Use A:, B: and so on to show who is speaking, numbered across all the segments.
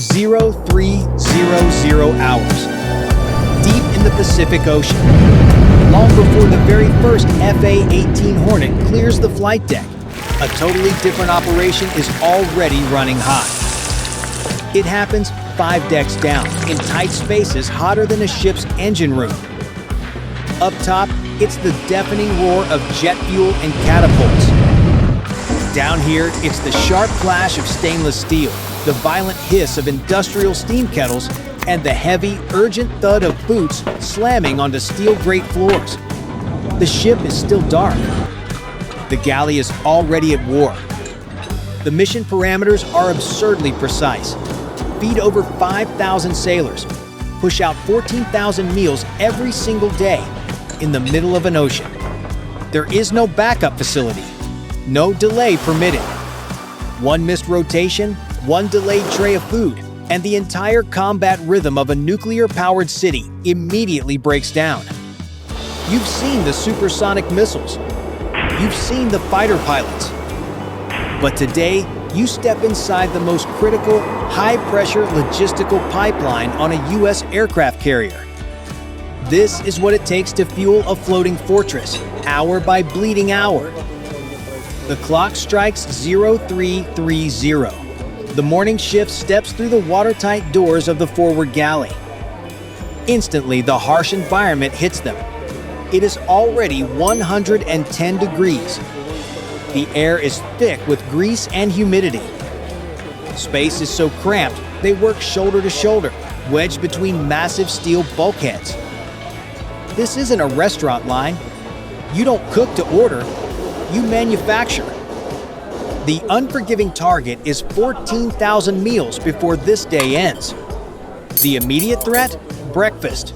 A: 0300 hours. Deep in the Pacific Ocean, long before the very first FA-18 Hornet clears the flight deck, a totally different operation is already running hot. It happens 5 decks down, in tight spaces hotter than a ship's engine room. Up top, it's the deafening roar of jet fuel and catapults. Down here, it's the sharp flash of stainless steel, the violent hiss of industrial steam kettles, and the heavy, urgent thud of boots slamming onto steel grate floors. The ship is still dark. The galley is already at war. The mission parameters are absurdly precise. Feed over 5,000 sailors. Push out 14,000 meals every single day in the middle of an ocean. There is no backup facility. No delay permitted. One missed rotation, one delayed tray of food, and the entire combat rhythm of a nuclear-powered city immediately breaks down. You've seen the supersonic missiles. You've seen the fighter pilots. But today, you step inside the most critical, high-pressure logistical pipeline on a U.S. aircraft carrier. This is what it takes to fuel a floating fortress, hour by bleeding hour. The clock strikes 0330. The morning shift steps through the watertight doors of the forward galley. Instantly, the harsh environment hits them. It is already 110 degrees. The air is thick with grease and humidity. Space is so cramped, they work shoulder to shoulder, wedged between massive steel bulkheads. This isn't a restaurant line. You don't cook to order, you manufacture. The unforgiving target is 14,000 meals before this day ends. The immediate threat? Breakfast.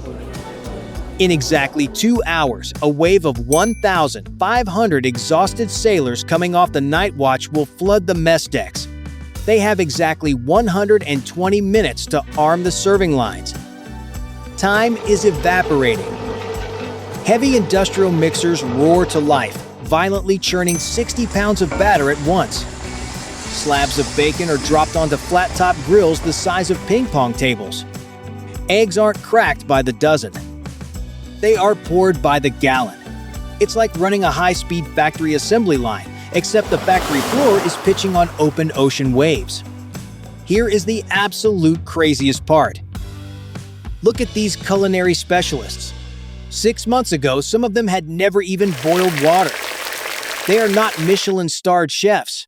A: In exactly 2 hours, a wave of 1,500 exhausted sailors coming off the night watch will flood the mess decks. They have exactly 120 minutes to arm the serving lines. Time is evaporating. Heavy industrial mixers roar to life, violently churning 60 pounds of batter at once. Slabs of bacon are dropped onto flat-top grills the size of ping-pong tables. Eggs aren't cracked by the dozen. They are poured by the gallon. It's like running a high-speed factory assembly line, except the factory floor is pitching on open ocean waves. Here is the absolute craziest part. Look at these culinary specialists. 6 months ago, some of them had never even boiled water. They are not Michelin-starred chefs.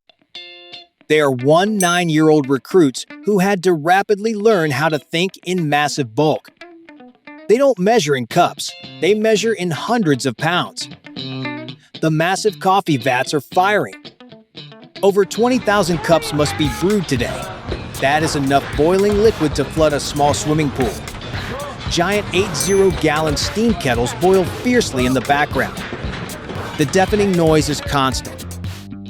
A: They are 9-year-old recruits who had to rapidly learn how to think in massive bulk. They don't measure in cups, they measure in hundreds of pounds. The massive coffee vats are firing. Over 20,000 cups must be brewed today. That is enough boiling liquid to flood a small swimming pool. Giant 80-gallon steam kettles boil fiercely in the background. The deafening noise is constant.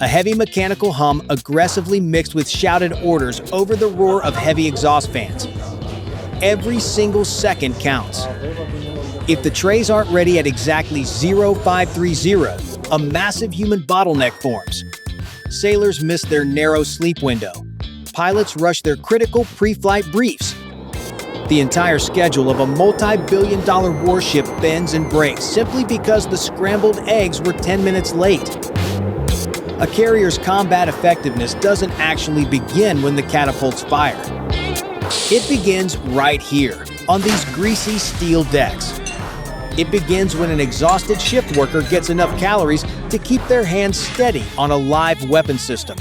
A: A heavy mechanical hum aggressively mixed with shouted orders over the roar of heavy exhaust fans. Every single second counts. If the trays aren't ready at exactly 0530, a massive human bottleneck forms. Sailors miss their narrow sleep window. Pilots rush their critical pre-flight briefs. The entire schedule of a multi-billion-dollar warship bends and breaks simply because the scrambled eggs were 10 minutes late. A carrier's combat effectiveness doesn't actually begin when the catapults fire. It begins right here, on these greasy steel decks. It begins when an exhausted shift worker gets enough calories to keep their hands steady on a live weapon system.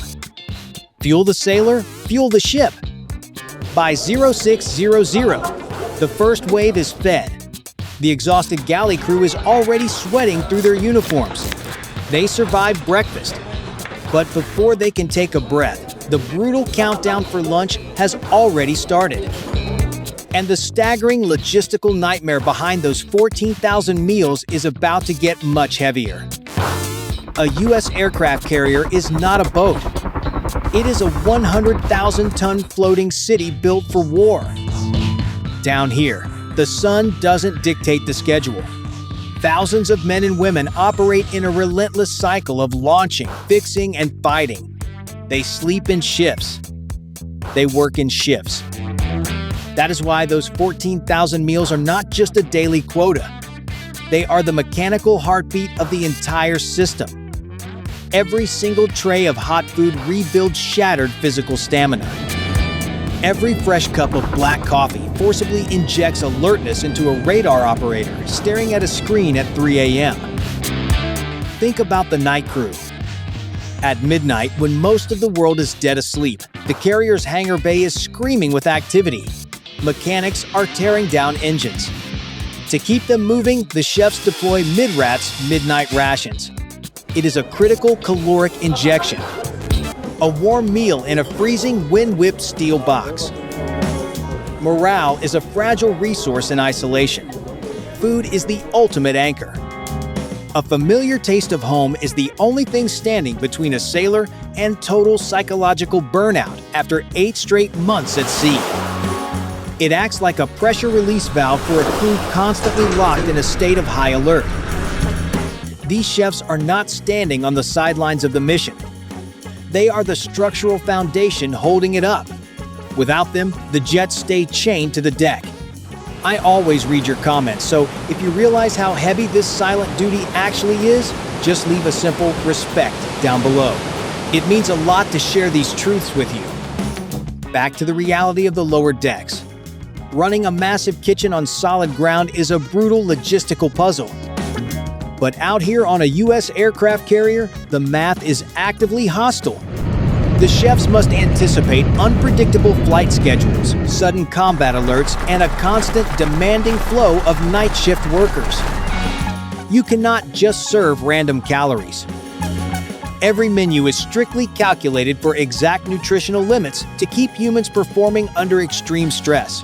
A: Fuel the sailor, fuel the ship. By 0600, the first wave is fed. The exhausted galley crew is already sweating through their uniforms. They survive breakfast. But before they can take a breath, the brutal countdown for lunch has already started. And the staggering logistical nightmare behind those 14,000 meals is about to get much heavier. A U.S. aircraft carrier is not a boat. It is a 100,000-ton floating city built for war. Down here, the sun doesn't dictate the schedule. Thousands of men and women operate in a relentless cycle of launching, fixing, and fighting. They sleep in shifts. They work in shifts. That is why those 14,000 meals are not just a daily quota. They are the mechanical heartbeat of the entire system. Every single tray of hot food rebuilds shattered physical stamina. Every fresh cup of black coffee forcibly injects alertness into a radar operator staring at a screen at 3 a.m. Think about the night crew. At midnight, when most of the world is dead asleep, the carrier's hangar bay is screaming with activity. Mechanics are tearing down engines. To keep them moving, the chefs deploy MIDRAT's midnight rations. It is a critical caloric injection. A warm meal in a freezing, wind-whipped steel box. Morale is a fragile resource in isolation. Food is the ultimate anchor. A familiar taste of home is the only thing standing between a sailor and total psychological burnout after 8 straight months at sea. It acts like a pressure release valve for a crew constantly locked in a state of high alert. These chefs are not standing on the sidelines of the mission. They are the structural foundation holding it up. Without them, the jets stay chained to the deck. I always read your comments, so if you realize how heavy this silent duty actually is, just leave a simple respect down below. It means a lot to share these truths with you. Back to the reality of the lower decks. Running a massive kitchen on solid ground is a brutal logistical puzzle. But out here on a U.S. aircraft carrier, the math is actively hostile. The chefs must anticipate unpredictable flight schedules, sudden combat alerts, and a constant demanding flow of night shift workers. You cannot just serve random calories. Every menu is strictly calculated for exact nutritional limits to keep humans performing under extreme stress.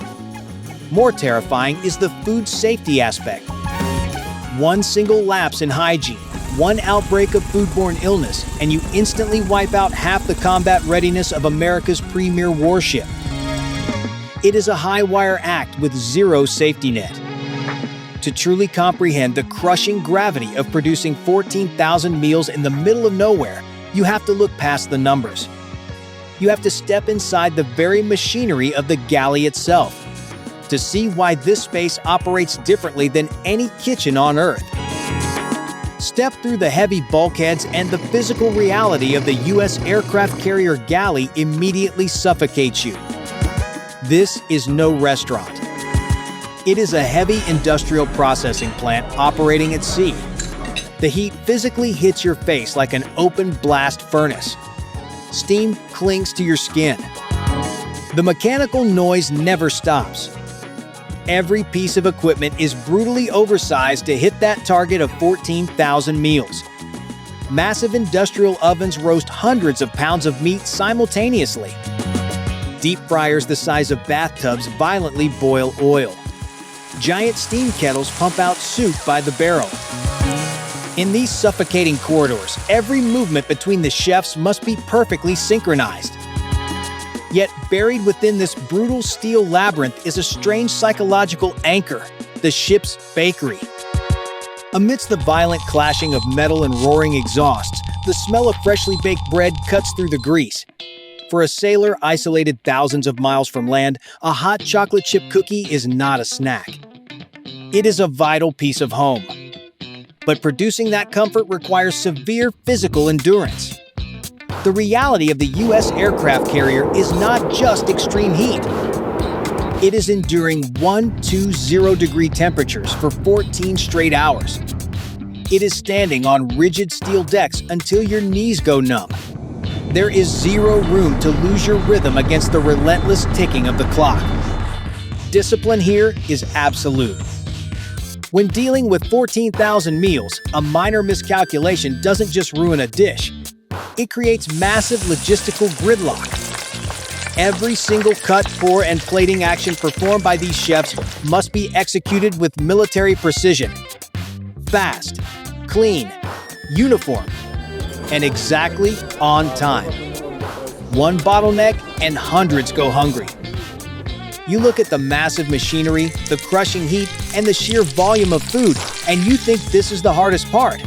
A: More terrifying is the food safety aspect. One single lapse in hygiene, one outbreak of foodborne illness, and you instantly wipe out half the combat readiness of America's premier warship. It is a high-wire act with zero safety net. To truly comprehend the crushing gravity of producing 14,000 meals in the middle of nowhere, you have to look past the numbers. You have to step inside the very machinery of the galley itself to see why this space operates differently than any kitchen on Earth. Step through the heavy bulkheads and the physical reality of the U.S. aircraft carrier galley immediately suffocates you. This is no restaurant. It is a heavy industrial processing plant operating at sea. The heat physically hits your face like an open blast furnace. Steam clings to your skin. The mechanical noise never stops. Every piece of equipment is brutally oversized to hit that target of 14,000 meals. Massive industrial ovens roast hundreds of pounds of meat simultaneously. Deep fryers the size of bathtubs violently boil oil. Giant steam kettles pump out soup by the barrel. In these suffocating corridors, every movement between the chefs must be perfectly synchronized. Yet buried within this brutal steel labyrinth is a strange psychological anchor, the ship's bakery. Amidst the violent clashing of metal and roaring exhausts, the smell of freshly baked bread cuts through the grease. For a sailor isolated thousands of miles from land, a hot chocolate chip cookie is not a snack. It is a vital piece of home. But producing that comfort requires severe physical endurance. The reality of the U.S. aircraft carrier is not just extreme heat. It is enduring 120-degree temperatures for 14 straight hours. It is standing on rigid steel decks until your knees go numb. There is zero room to lose your rhythm against the relentless ticking of the clock. Discipline here is absolute. When dealing with 14,000 meals, a minor miscalculation doesn't just ruin a dish. It creates massive logistical gridlock. Every single cut, pour, and plating action performed by these chefs must be executed with military precision. Fast, clean, uniform, and exactly on time. One bottleneck and hundreds go hungry. You look at the massive machinery, the crushing heat, and the sheer volume of food, and you think this is the hardest part.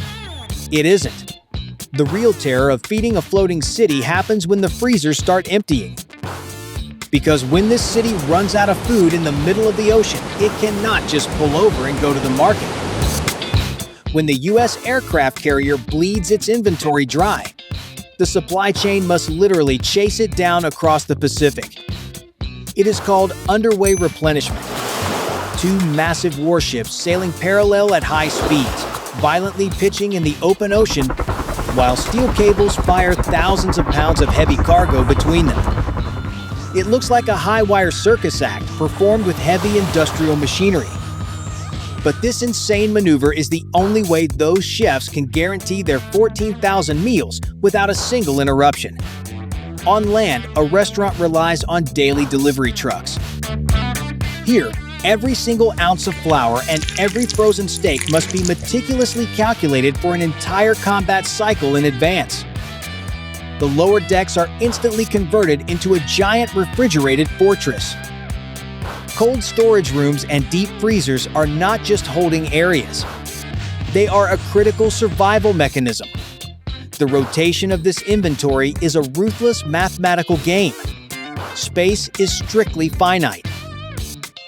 A: It isn't. The real terror of feeding a floating city happens when the freezers start emptying. Because when this city runs out of food in the middle of the ocean, it cannot just pull over and go to the market. When the U.S. aircraft carrier bleeds its inventory dry, the supply chain must literally chase it down across the Pacific. It is called underway replenishment. Two massive warships sailing parallel at high speeds, violently pitching in the open ocean, while steel cables fire thousands of pounds of heavy cargo between them. It looks like a high-wire circus act performed with heavy industrial machinery. But this insane maneuver is the only way those chefs can guarantee their 14,000 meals without a single interruption. On land, a restaurant relies on daily delivery trucks. Here, every single ounce of flour and every frozen steak must be meticulously calculated for an entire combat cycle in advance. The lower decks are instantly converted into a giant refrigerated fortress. Cold storage rooms and deep freezers are not just holding areas. They are a critical survival mechanism. The rotation of this inventory is a ruthless mathematical game. Space is strictly finite.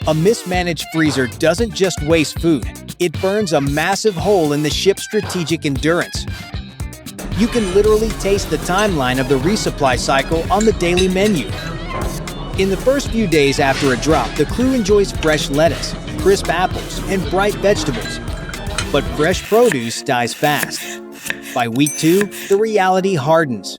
A: A mismanaged freezer doesn't just waste food, it burns a massive hole in the ship's strategic endurance. You can literally taste the timeline of the resupply cycle on the daily menu. In the first few days after a drop, the crew enjoys fresh lettuce, crisp apples, and bright vegetables. But fresh produce dies fast. By week 2, the reality hardens.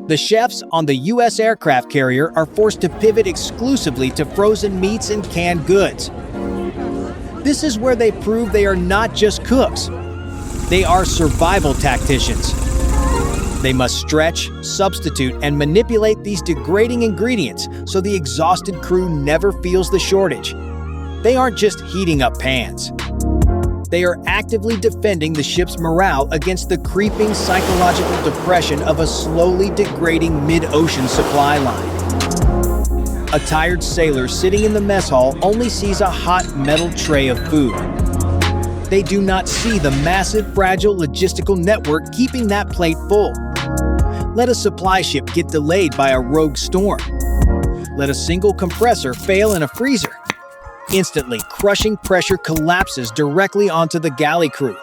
A: The chefs on the U.S. aircraft carrier are forced to pivot exclusively to frozen meats and canned goods. This is where they prove they are not just cooks. They are survival tacticians. They must stretch, substitute, and manipulate these degrading ingredients so the exhausted crew never feels the shortage. They aren't just heating up pans. They are actively defending the ship's morale against the creeping psychological depression of a slowly degrading mid-ocean supply line. A tired sailor sitting in the mess hall only sees a hot metal tray of food. They do not see the massive, fragile logistical network keeping that plate full. Let a supply ship get delayed by a rogue storm. Let a single compressor fail in a freezer. Instantly, crushing pressure collapses directly onto the galley crew.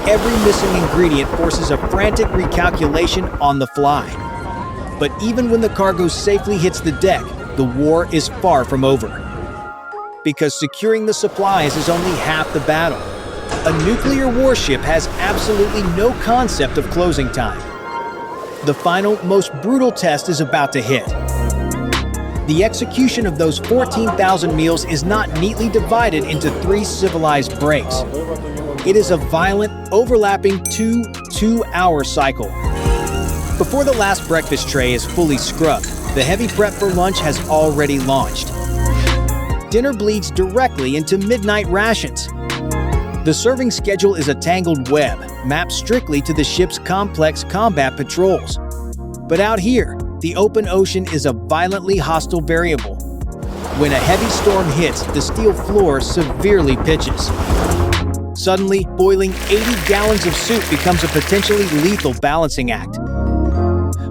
A: Every missing ingredient forces a frantic recalculation on the fly. But even when the cargo safely hits the deck, the war is far from over. Because securing the supplies is only half the battle. A nuclear warship has absolutely no concept of closing time. The final, most brutal test is about to hit. The execution of those 14,000 meals is not neatly divided into 3 civilized breaks. It is a violent, overlapping 2-hour cycle. Before the last breakfast tray is fully scrubbed, the heavy prep for lunch has already launched. Dinner bleeds directly into midnight rations. The serving schedule is a tangled web, mapped strictly to the ship's complex combat patrols. But out here, the open ocean is a violently hostile variable. When a heavy storm hits, the steel floor severely pitches. Suddenly, boiling 80 gallons of soup becomes a potentially lethal balancing act.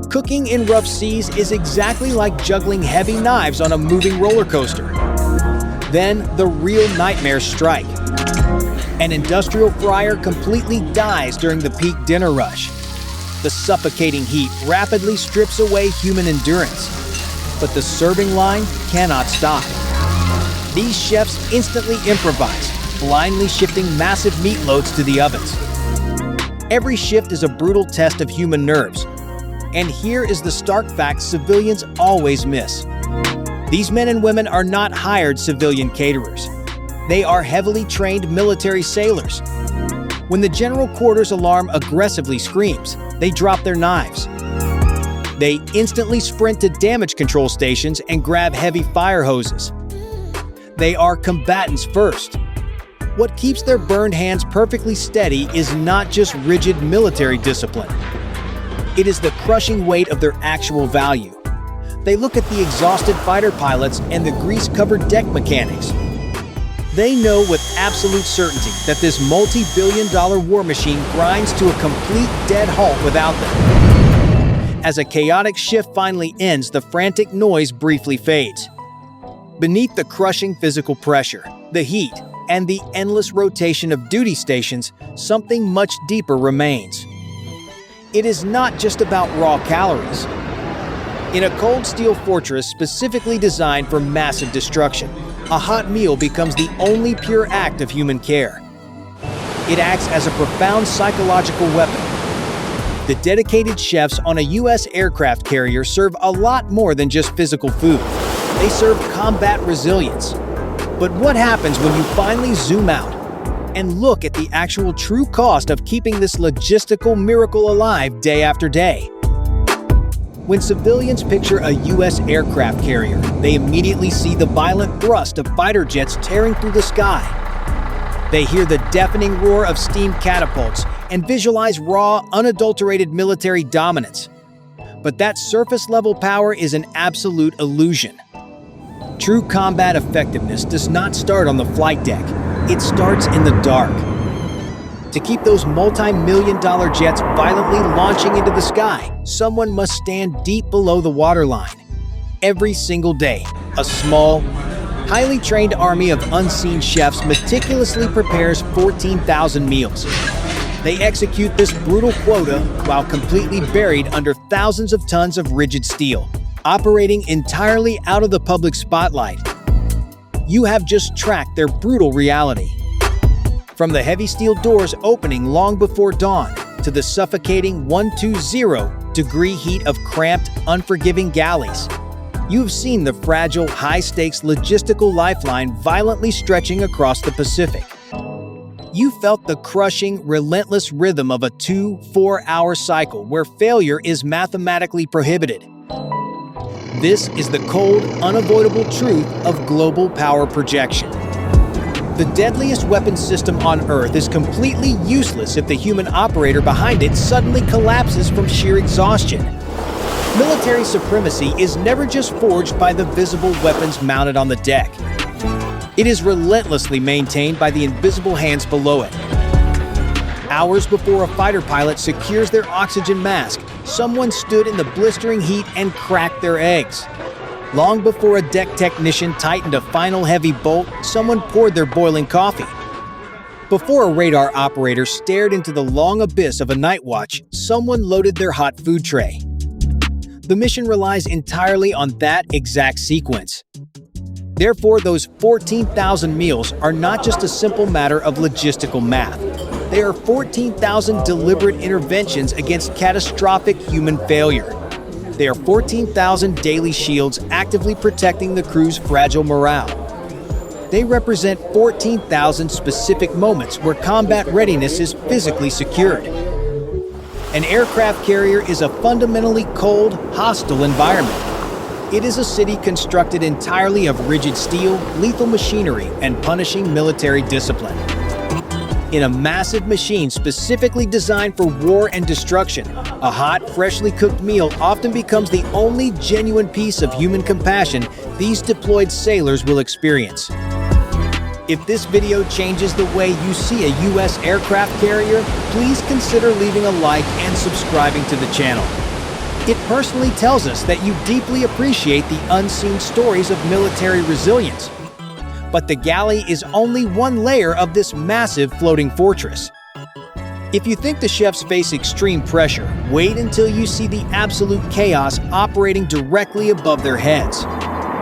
A: Cooking in rough seas is exactly like juggling heavy knives on a moving roller coaster. Then, the real nightmares strike. An industrial fryer completely dies during the peak dinner rush. The suffocating heat rapidly strips away human endurance. But the serving line cannot stop. These chefs instantly improvise, blindly shifting massive meat loads to the ovens. Every shift is a brutal test of human nerves. And here is the stark fact civilians always miss. These men and women are not hired civilian caterers. They are heavily trained military sailors. When the general quarters alarm aggressively screams, they drop their knives. They instantly sprint to damage control stations and grab heavy fire hoses. They are combatants first. What keeps their burned hands perfectly steady is not just rigid military discipline. It is the crushing weight of their actual value. They look at the exhausted fighter pilots and the grease-covered deck mechanics. They know with absolute certainty that this multi-billion-dollar war machine grinds to a complete dead halt without them. As a chaotic shift finally ends, the frantic noise briefly fades. Beneath the crushing physical pressure, the heat, and the endless rotation of duty stations, something much deeper remains. It is not just about raw calories. In a cold steel fortress specifically designed for massive destruction, a hot meal becomes the only pure act of human care. It acts as a profound psychological weapon. The dedicated chefs on a U.S. aircraft carrier serve a lot more than just physical food. They serve combat resilience. But what happens when you finally zoom out and look at the actual true cost of keeping this logistical miracle alive day after day? When civilians picture a U.S. aircraft carrier, they immediately see the violent thrust of fighter jets tearing through the sky. They hear the deafening roar of steam catapults and visualize raw, unadulterated military dominance. But that surface-level power is an absolute illusion. True combat effectiveness does not start on the flight deck. It starts in the dark. To keep those multi-million-dollar jets violently launching into the sky, someone must stand deep below the waterline. Every single day, a small, highly trained army of unseen chefs meticulously prepares 14,000 meals. They execute this brutal quota while completely buried under thousands of tons of rigid steel, operating entirely out of the public spotlight. You have just tracked their brutal reality. From the heavy steel doors opening long before dawn to the suffocating 120-degree heat of cramped, unforgiving galleys, you've seen the fragile, high-stakes logistical lifeline violently stretching across the Pacific. You felt the crushing, relentless rhythm of a 2-4-hour cycle where failure is mathematically prohibited. This is the cold, unavoidable truth of global power projection. The deadliest weapon system on Earth is completely useless if the human operator behind it suddenly collapses from sheer exhaustion. Military supremacy is never just forged by the visible weapons mounted on the deck. It is relentlessly maintained by the invisible hands below it. Hours before a fighter pilot secures their oxygen mask, someone stood in the blistering heat and cracked their eggs. Long before a deck technician tightened a final heavy bolt, someone poured their boiling coffee. Before a radar operator stared into the long abyss of a night watch, someone loaded their hot food tray. The mission relies entirely on that exact sequence. Therefore, those 14,000 meals are not just a simple matter of logistical math. They are 14,000 deliberate interventions against catastrophic human failure. They are 14,000 daily shields actively protecting the crew's fragile morale. They represent 14,000 specific moments where combat readiness is physically secured. An aircraft carrier is a fundamentally cold, hostile environment. It is a city constructed entirely of rigid steel, lethal machinery, and punishing military discipline. In a massive machine specifically designed for war and destruction, a hot, freshly cooked meal often becomes the only genuine piece of human compassion these deployed sailors will experience. If this video changes the way you see a U.S. aircraft carrier, please consider leaving a like and subscribing to the channel. It personally tells us that you deeply appreciate the unseen stories of military resilience. But the galley is only one layer of this massive floating fortress. If you think the chefs face extreme pressure, wait until you see the absolute chaos operating directly above their heads.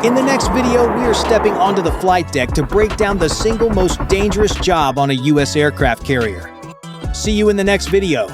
A: In the next video, we are stepping onto the flight deck to break down the single most dangerous job on a U.S. aircraft carrier. See you in the next video.